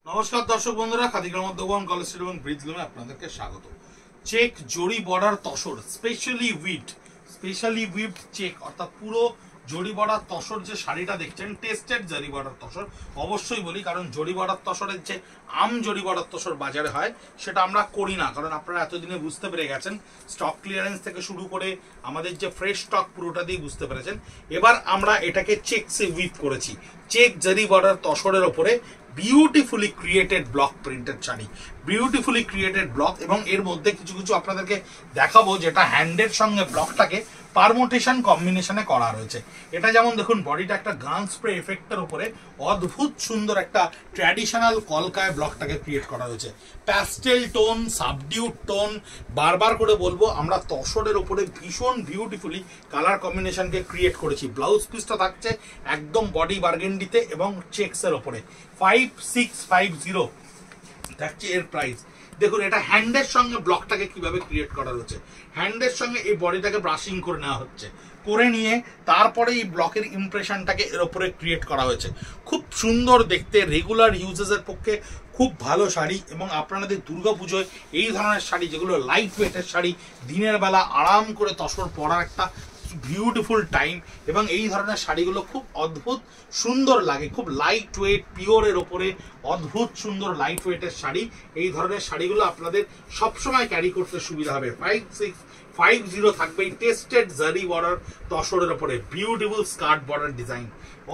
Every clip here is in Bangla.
নমস্কার দর্শক বন্ধুরা, খাদিগ্রাম উদ্যোগন কলেজ স্ট্রিট এবং ব্রিজ লুমে আপনাদেরকে স্বাগত। চেক জরি বর্ডার তসর স্পেশালি উইভড চেক অর্থাৎ পুরো জরি বর্ডার তসর যে শাড়িটা দেখছেন, টেস্টেড জরি বর্ডার তসর। অবশ্যই বলি, কারণ জরি বর্ডার তসরের যে জরি বর্ডার তসর বাজারে হয় সেটা আমরা করি না, কারণ আপনারা এতদিনে বুঝতে পেরে গেছেন স্টক ক্লিয়ারেন্স থেকে শুরু করে আমাদের যে ফ্রেশ স্টক পুরোটা দিয়ে বুঝতে পেরেছেন। এবার আমরা এটাকে চেকসে উইভ করেছি, চেক জরি বর্ডার তসরের ওপরে beautifully created block printed sari, beautifully created block. এবং এর মধ্যে কিছু কিছু আপনাদেরকে দেখাবো যেটা হ্যান্ডের সঙ্গে ব্লকটাকে পারমোটেশন কম্বিনেশনে করা রয়েছে। এটা যেমন দেখুন, বডিটা একটা গান স্প্রে এফেক্টের উপরে অদ্ভুত সুন্দর একটা ট্র্যাডিশনাল কলকায় ব্লকটাকে ক্রিয়েট করা হয়েছে। প্যাস্টেল টোন, সাবডিউড টোন, বারবার করে বলবো, আমরা তসরের উপরে ভীষণ বিউটিফুলি কালার কম্বিনেশনকে ক্রিয়েট করেছি। ব্লাউজ পিসটা থাকছে একদম বডি বার্গেন্ডিতে এবং চেকসের ওপরে। 5650 থাকছে এর প্রাইস। দেখুন, এটা হ্যান্ডের সঙ্গে ব্লকটাকে কিভাবে ক্রিয়েট করা হচ্ছে। হ্যান্ডের সঙ্গে এই বডিটাকে ব্রাশিং করে নেওয়া হচ্ছে, করে নিয়ে তারপরে এই ব্লকের ইমপ্রেশনটাকে এর উপরে ক্রিয়েট করা হয়েছে। খুব সুন্দর দেখতে, রেগুলার ইউজেসের পক্ষে খুব ভালো শাড়ি। এবং আপনাদের দুর্গাপুজোয় এই ধরনের শাড়ি, যেগুলো লাইট ওয়েটের শাড়ি, দিনের বেলা আরাম করে তসর পরার একটা বিউটিফুল টাইম। এবং এই ধরনের শাড়িগুলো খুব অদ্ভুত সুন্দর লাগে, খুব লাইট ওয়েট পিওরের ওপরে অদ্ভুত সুন্দর লাইট ওয়েটের শাড়ি। এই ধরনের শাড়িগুলো আপনাদের সবসময় ক্যারি করতে সুবিধা হবে। 5650 থাকবে এই টেস্টেড জারি বর্ডার তসরের ওপরে বিউটিফুল স্কার্ট বর্ডার ডিজাইন।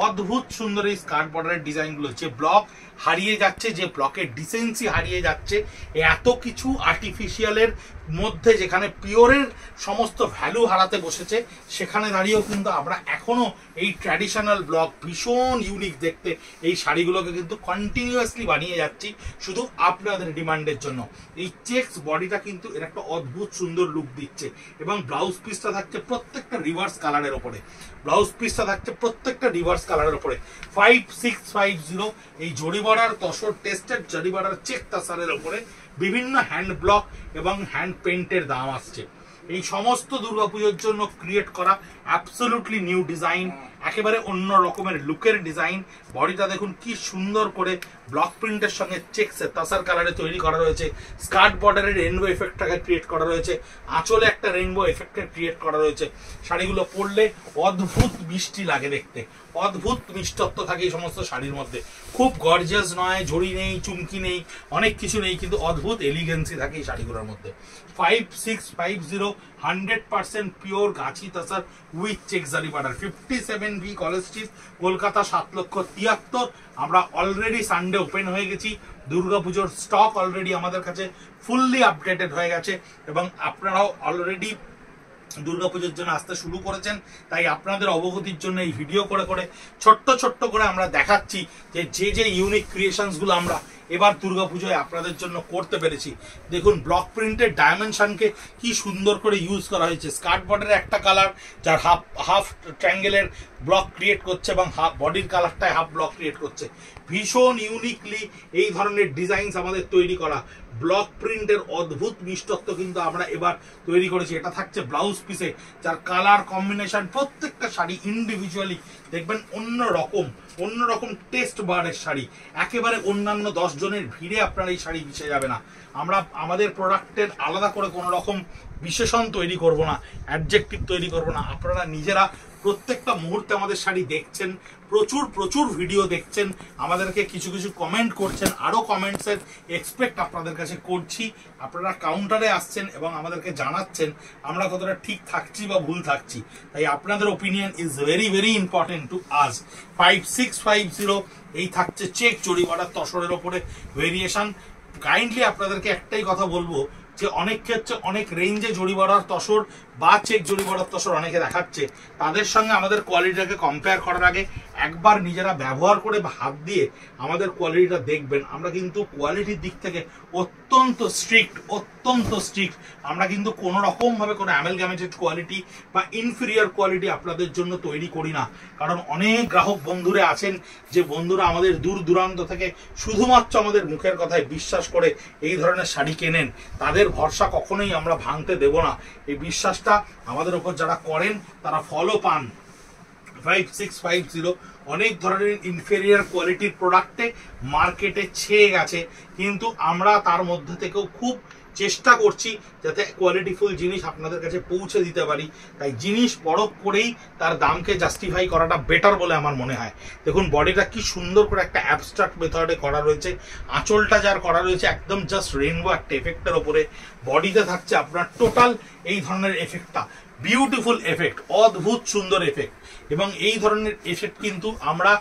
অদ্ভুত সুন্দর এই স্কার্ট বর্ডারের ডিজাইনগুলো, যে ব্লক হারিয়ে যাচ্ছে, যে ব্লকের ডিসেন্সি হারিয়ে যাচ্ছে, এত কিছু আর্টিফিশিয়ালের মধ্যে যেখানে পিওরের সমস্ত ভ্যালু হারাতে বসেছে, সেখানে দাঁড়িয়েও কিন্তু আমরা এখনো এই ট্র্যাডিশনাল ব্লক ভীষণ ইউনিক দেখতে এই শাড়িগুলোকে কিন্তু কন্টিনিউয়াসলি বানিয়ে যাচ্ছি শুধু আপনাদের ডিমান্ডের জন্য। এই চেকস বডিটা কিন্তু এর একটা অদ্ভুত সুন্দর লুক দিচ্ছে। এবং ব্লাউজ পিসটা থাকছে প্রত্যেকটা রিভার্স কালারের ওপরে, ব্লাউজ পিসটা থাকছে প্রত্যেকটা রিভার্স কালারের ওপরে। 5650 এই জরি বর্ডার তসর টেস্টেড জরি বর্ডার চেক তাসারের ওপরে বিভিন্ন হ্যান্ড ব্লক এবং হ্যান্ড পেইন্টের দাম আসছে। এই সমস্ত দুর্গাপুজোর জন্য ক্রিয়েট করা অ্যাবসলিউটলি নিউ ডিজাইন, একেবারে অন্য রকমের লুকের ডিজাইন। বডিটা দেখুন কি সুন্দর করে ব্লক প্রিন্টের সঙ্গে চেকসের তাসার কালারে তৈরি করা রয়েছে। স্কার্ট বর্ডারের রেইনবো এফেক্টটাকে ক্রিয়েট করা রয়েছে, আঁচলে একটা রেইনবো এফেক্টের ক্রিয়েট করা রয়েছে। শাড়িগুলো পরলে অদ্ভুত মিষ্টি লাগে দেখতে, অদ্ভুত মিষ্টত্ব থাকে এই সমস্ত শাড়ির মধ্যে। খুব গর্জিয়াস নয়, ঝড়ি নেই, চুমকি নেই, অনেক কিছু নেই, কিন্তু অদ্ভুত এলিগেন্সি থাকে এই শাড়িগুলোর মধ্যে। 5650 100% পিওর গাছি তাসার উইথ চেক জারি border. 57B college street, Kolkata 7,73,000। আমরা অলরেডি সানডে ওপেন হয়ে গেছি, দুর্গাপুজোর স্টক অলরেডি আমাদের কাছে ফুললি আপডেটেড হয়ে গেছে এবং আপনারাও অলরেডি দুর্গাপুজোর জন্য আসতে শুরু করেছেন। তাই আপনাদের অবগতির জন্য এই ভিডিও করে করে ছোট্ট করে আমরা দেখাচ্ছি যে ইউনিক ক্রিয়েশনস গুলো আমরা এবার দুর্গাপুজোয় আপনাদের জন্য করতে পেরেছি। দেখুন, ব্লক প্রিন্টের ডাইমেনশনকে কি সুন্দর করে ইউজ করা হয়েছে। স্কার্ট বর্ডারের একটা কালার যার হাফ ট্রায়াঙ্গেলের ব্লক ক্রিয়েট করছে এবং বডির কালারটায় হাফ ব্লক ক্রিয়েট করছে। ভীষণ ইউনিকলি এই ধরনের ডিজাইনস আমাদের তৈরি করা, ব্লক প্রিন্টের অদ্ভুত মিষ্টত্ব কিন্তু আমরা এবার তৈরি করেছি। এটা থাকছে ব্লাউজ পিসে, যার কালার কম্বিনেশন প্রত্যেকটা শাড়ি ইন্ডিভিজুয়ালি দেখবেন অন্যরকম টেস্ট বারের শাড়ি। একেবারে অন্যান্য 10 জনের ভিড়ে আপনারা এই শাড়ি মিশে যাবে না। আমরা আমাদের প্রোডাক্টের আলাদা করে কোনো রকম বিশেষণ তৈরি করব না, অ্যাডজেক্টিভ তৈরি করব না। আপনারা নিজেরা প্রত্যেকটা মুহূর্তে আমাদের শাড়ি দেখছেন, প্রচুর ভিডিও দেখছেন, আমাদেরকে কিছু কমেন্ট করছেন, আরো কমেন্টসের এক্সপেক্ট আপনাদের কাছে করছি। আপনারা কাউন্টারে আসছেন এবং আমাদেরকে জানাচ্ছেন আমরা কতটা ঠিক থাকছি বা ভুল থাকছি। তাই আপনাদের opinion is very important to us. 5650 এই থাকছে চেক জরি বর্ডার তসরের ওপরে ভেরিয়েশন। কাইন্ডলি আপনাদেরকে একটাই কথা বলবো যে অনেক ক্ষেত্রে অনেক রেঞ্জে জরি বর্ডার তসর বা চেক জরি বর্ডার তসর অনেকে দেখাচ্ছে, তাদের সঙ্গে আমাদের কোয়ালিটিটাকে কম্পেয়ার করার আগে একবার নিজেরা ব্যবহার করে বা হাত দিয়ে আমাদের কোয়ালিটিটা দেখবেন। আমরা কিন্তু কোয়ালিটির দিক থেকে অত্যন্ত স্ট্রিক্ট। আমরা কিন্তু কোনো রকম ভাবে কোনো অ্যামালগামেটেড কোয়ালিটি বা ইনফিরিয়র কোয়ালিটি আপনাদের জন্য তৈরি করি না। কারণ অনেক গ্রাহক বন্ধুরা আছেন যে বন্ধুরা আমাদের দূর দূরান্ত থেকে শুধুমাত্র আমাদের মুখের কথায় বিশ্বাস করে এই ধরনের শাড়ি কেনেন, তাদের ভরসা কখনোই আমরা ভাঙতে দেব না। এই বিশ্বাসটা আমাদের উপর যারা করেন তারা ফলও পান। 5650 অনেক ধরনের ইনফেরিয়ার কোয়ালিটির প্রোডাক্টে মার্কেটে ছেয়ে গেছে, কিন্তু আমরা তার মধ্যে থেকেও খুব চেষ্টা করছি যাতে কোয়ালিটিফুল জিনিস আপনাদের কাছে পৌঁছে দিতে পারি। তাই জিনিস বড় করেই তার দামকে জাস্টিফাই করাটা বেটার বলে আমার মনে হয়। দেখুন বডিটা কি সুন্দর করে একটা অ্যাবস্ট্রাক্ট মেথডে করা রয়েছে, আঁচলটা যার করা রয়েছে একদম জাস্ট রেইনবো একটা এফেক্টের ওপরে, বডিতে থাকছে আপনার টোটাল এই ধরনের এফেক্টটা, বিউটিফুল এফেক্ট, অদ্ভুত সুন্দর এফেক্ট। এবং এই ধরনের এফেক্ট কিন্তু আমরা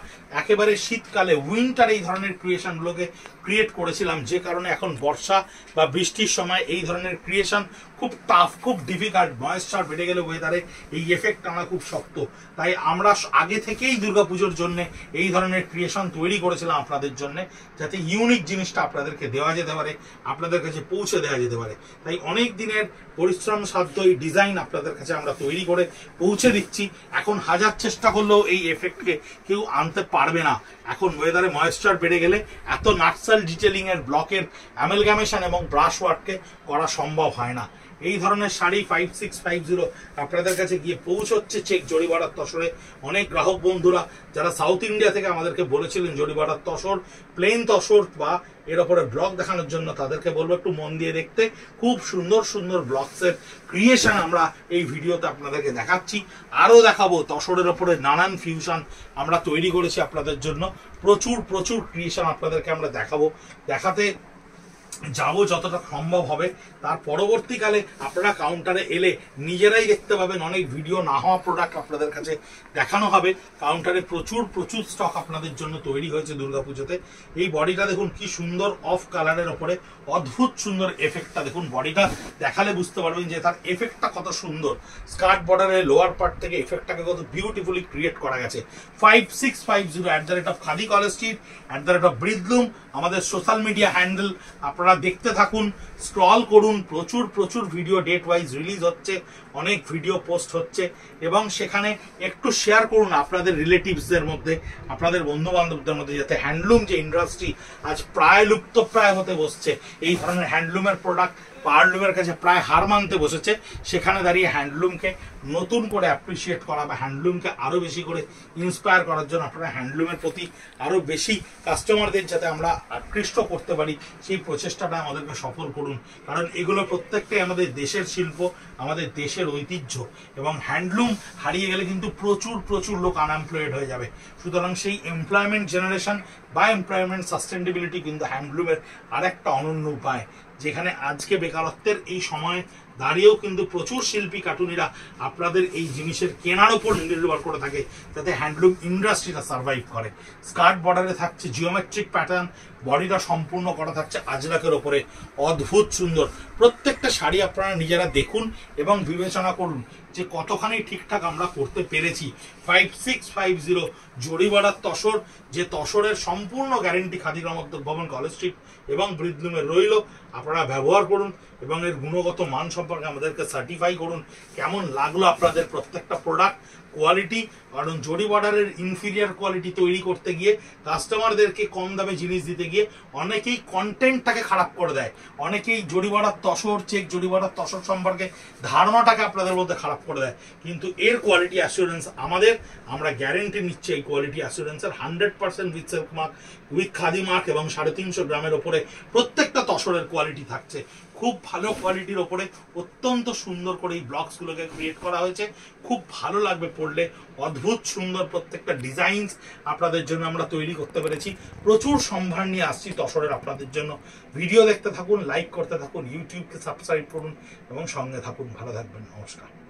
একেবারে শীতকালে উইন্টার এই ধরনের ক্রিয়েশনগুলোকে ক্রিয়েট করেছিলাম, যে কারণে এখন বর্ষা বা বৃষ্টির সময় এই ধরনের ক্রিয়েশন খুব টাফ, খুব ডিফিকাল্ট। ময়েশ্চার বেড়ে গেলে ওয়েদারে এই এফেক্ট আনা খুব শক্ত। তাই আমরা আগে থেকেই দুর্গাপুজোর জন্য এই ধরনের ক্রিয়েশন তৈরি করেছিলাম আপনাদের জন্য, যাতে ইউনিক জিনিসটা আপনাদেরকে দেওয়া যেতে পারে, আপনাদের কাছে পৌঁছে দেওয়া যেতে পারে। তাই অনেক দিনের পরিশ্রম সাধ্য এই ডিজাইন আপনাদের কাছে আমরা তৈরি করে পৌঁছে দিচ্ছি। এখন হাজার চেষ্টা করলেও এই এফেক্টকে কেউ আনতে পারবে না। এখন ওয়েদারে ময়েশ্চার বেড়ে গেলে এত নাটসাল ডিটেলিং এর ব্লকের অ্যামালগামেশন এবং ব্রাশ ওয়ার্ককে করা সম্ভব হয় না। এই ধরনের শাড়ি 5650 আপনাদের কাছে গিয়ে পৌঁছচ্ছে চেক জরিবাড়ার তসরে। অনেক গ্রাহক বন্ধুরা যারা সাউথ ইন্ডিয়া থেকে আমাদেরকে বলেছিলেন জরিবাড়ার তসর, প্লেন তসর বা এর ওপরে ব্লক দেখানোর জন্য, তাদেরকে বলবো একটু মন দিয়ে দেখতে। খুব সুন্দর সুন্দর ব্লকসের ক্রিয়েশন আমরা এই ভিডিওতে আপনাদেরকে দেখাচ্ছি। আরও দেখাবো তসরের ওপরে নানান ফিউশন আমরা তৈরি করেছি আপনাদের জন্য। প্রচুর প্রচুর ক্রিয়েশন আপনাদেরকে আমরা দেখাতে যাবো যতটা সম্ভব হবে। তার পরবর্তীকালে আপনারা কাউন্টারে এলে নিজেরাই দেখতে পাবেন অনেক ভিডিও না হওয়া প্রোডাক্ট আপনাদের কাছে দেখানো হবে। কাউন্টারে প্রচুর প্রচুর স্টক আপনাদের জন্য তৈরি হয়েছে দুর্গাপুজোতে। এই বডিটা দেখুন কি সুন্দর অফ কালারের ওপরে অদ্ভুত সুন্দর এফেক্টটা দেখুন। বডিটা দেখালে বুঝতে পারবেন যে তার এফেক্টটা কত সুন্দর। স্কার্ট বর্ডারের লোয়ার পার্ট থেকে এফেক্টটাকে কত বিউটিফুলি ক্রিয়েট করা গেছে। 5650 @খাদি কলেজ স্ট্রিট @ব্রিদলুম আমাদের সোশ্যাল মিডিয়া হ্যান্ডেল। আপনারা দেখতে থাকুন, স্ক্রল করুন, প্রচুর প্রচুর ভিডিও ডেট ওয়াইজ রিলিজ হচ্ছে, অনেক ভিডিও পোস্ট হচ্ছে। এবং সেখানে একটু শেয়ার করুন আপনাদের রিলেটিভসদের মধ্যে, আপনাদের বন্ধু বান্ধবদের মধ্যে, যাতে হ্যান্ডলুম যে ইন্ডাস্ট্রি আজ প্রায় লুপ্তপ্রায় হতে বসছে, এই ধরনের হ্যান্ডলুমের প্রোডাক্ট পাওয়ারলুমের কাছে প্রায় হার মানতে বসেছে, সেখানে দাঁড়িয়ে হ্যান্ডলুমকে নতুন করে অ্যাপ্রিসিয়েট করা বা হ্যান্ডলুমকে আরও বেশি করে ইন্সপায়ার করার জন্য আপনারা হ্যান্ডলুমের প্রতি আরও বেশি কাস্টমারদের যাতে আমরা আকৃষ্ট করতে পারি, সেই প্রচেষ্টাটা আমাদেরকে সফল করুন। কারণ এগুলো প্রত্যেকটাই আমাদের দেশের শিল্প, আমাদের দেশের ঐতিহ্য। এবং হ্যান্ডলুম হারিয়ে গেলে কিন্তু প্রচুর প্রচুর লোক আনএমপ্লয়েড হয়ে যাবে। সুতরাং সেই এমপ্লয়মেন্ট জেনারেশন বা এমপ্লয়মেন্ট সাস্টেনেবিলিটি কিন্তু হ্যান্ডলুমের আরেকটা অনন্য উপায়, যেখানে আজকে বেকারত্বের এই সময় দাঁড়িয়েও কিন্তু প্রচুর শিল্পী কার্টুনিরা আপনাদের এই জিনিসের কেনার উপর নির্ভর করে থাকে, যাতে হ্যান্ডলুম ইন্ডাস্ট্রিটা সার্ভাইভ করে। স্কার্ট বর্ডারে থাকছে জিওমেট্রিক প্যাটার্ন, বডিটা সম্পূর্ণ করা থাকছে আজরাকের ওপরে, অদ্ভুত সুন্দর। প্রত্যেকটা শাড়ি আপনারা নিজেরা দেখুন এবং বিবেচনা করুন যে কতখানি ঠিকঠাক আমরা করতে পেরেছি। 5650 জরিবাড়ার তসর, যে তসরের সম্পূর্ণ গ্যারেন্টি খাদি গ্রামোদ্যোগ ভবন কলেজ স্ট্রিট এবং ব্রিদলুমে রইল। আপনারা ব্যবহার করুন এবং এর গুণগত মান সম্পর্কে আমাদেরকে সার্টিফাই করুন কেমন লাগলো আপনাদের প্রত্যেকটা প্রোডাক্ট, কোয়ালিটি। কারণ জরি বর্ডারের ইনফিরিয়ার কোয়ালিটি তৈরি করতে গিয়ে, কাস্টমারদেরকে কম দামে জিনিস দিতে গিয়ে অনেকেই কন্টেন্টটাকে খারাপ করে দেয়, অনেকেই জরি বর্ডার তসর, চেক জরি বর্ডার তসর সম্পর্কে ধারণাটাকে আপনাদের মধ্যে খারাপ করে দেয়। কিন্তু এর কোয়ালিটি অ্যাসুরেন্স আমরা গ্যারেন্টি নিচ্ছি এই কোয়ালিটি অ্যাসুরেন্সের 100% with silk mark, with khadi mark এবং 350 গ্রামের ওপরে প্রত্যেকটা তসরের কোয়ালিটি থাকছে। খুব ভালো কোয়ালিটির ওপরে অত্যন্ত সুন্দর করে এই ব্লকসগুলোকে ক্রিয়েট করা হয়েছে। খুব ভালো লাগবে পড়লে, অদ্ভুত সুন্দর প্রত্যেকটা ডিজাইনস আপনাদের জন্য আমরা তৈরি করতে পেরেছি। প্রচুর সম্ভার নিয়ে আসছি তসরের আপনাদের জন্য। ভিডিও দেখতে থাকুন, লাইক করতে থাকুন, ইউটিউবকে সাবস্ক্রাইব করুন এবং সঙ্গে থাকুন। ভালো থাকবেন, নমস্কার।